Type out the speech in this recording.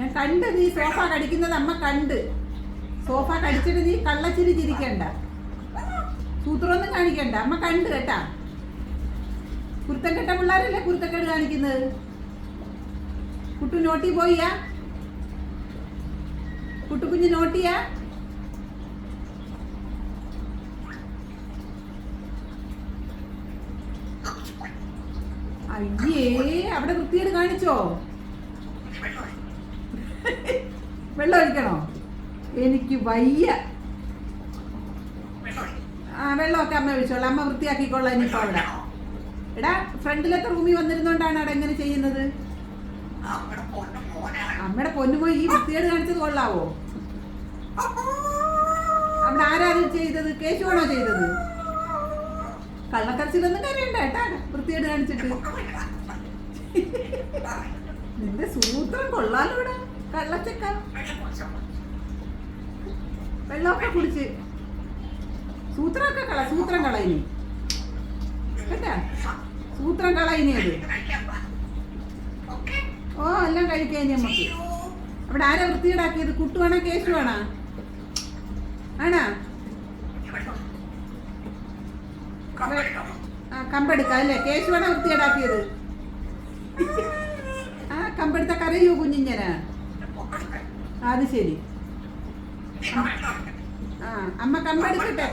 ഞാൻ കണ്ട് നീ സോഫ കടിക്കുന്നത് അമ്മ കണ്ട്. സോഫ കടിച്ചിട്ട് നീ കള്ളച്ചിരി ചിരിക്കണ്ട, സൂത്രമൊന്നും കാണിക്കണ്ട. അമ്മ കണ്ട് കേട്ടാ. കുരുത്തം കെട്ട പിള്ളേരല്ലേ കുരുത്തക്കേട് കാണിക്കുന്നത്. കുട്ടു നോട്ടി പോയിയാ? കുട്ടുകുഞ്ഞ് നോട്ടിയാ? അയ്യേ, അവിടെ വൃത്തിയേട് കാണിച്ചോ? വെള്ളം ഒഴിക്കണോ? എനിക്ക് വയ്യ. ആ, വെള്ളമൊക്കെ അമ്മ ഒഴിച്ചോളാം. അമ്മ വൃത്തിയാക്കിക്കൊള്ളാം ഇനിയിപ്പോ അവിടെ. എടാ, ഫ്രണ്ടിലത്തെ റൂമിൽ വന്നിരുന്നോണ്ടാണ് അവിടെ എങ്ങനെ ചെയ്യുന്നത്? അമ്മയുടെ പൊന്നുപോയി ഈ വൃത്തിയേട് കാണിച്ചത് കൊള്ളാവോ? അവിടെ ആരാ ചെയ്തത്? കേശുവാണോ ചെയ്തത്? കള്ളക്കരച്ചിലൊന്നും കരയണ്ട കേട്ടാ, വൃത്തിയേട് കാണിച്ചിട്ട്. നിന്റെ സൂത്രം കൊള്ളാലോ ഇവിടെ, കള്ളച്ചക്ക. വെള്ളമൊക്കെ കുടിച്ച് സൂത്രം കളയിനി കേട്ടാ, സൂത്രം കളയിനി അത്. ഓ, എല്ലാം കഴിക്കാനി നമുക്ക്. അവിടെ ആരാ വൃത്തിയേടാക്കിയത്? കുട്ടുവാണോ കേശുവാണോ? ആണാ? കമ്പെടുക്ക അല്ലേ? കേശുവാണോ വൃത്തിയേടാക്കിയത്? ആ, കമ്പെടുത്ത കരയോ കുഞ്ഞിഞ്ഞനാ? അത് ശരി. ആ, അമ്മ കമ്പെടുക്കട്ടെ.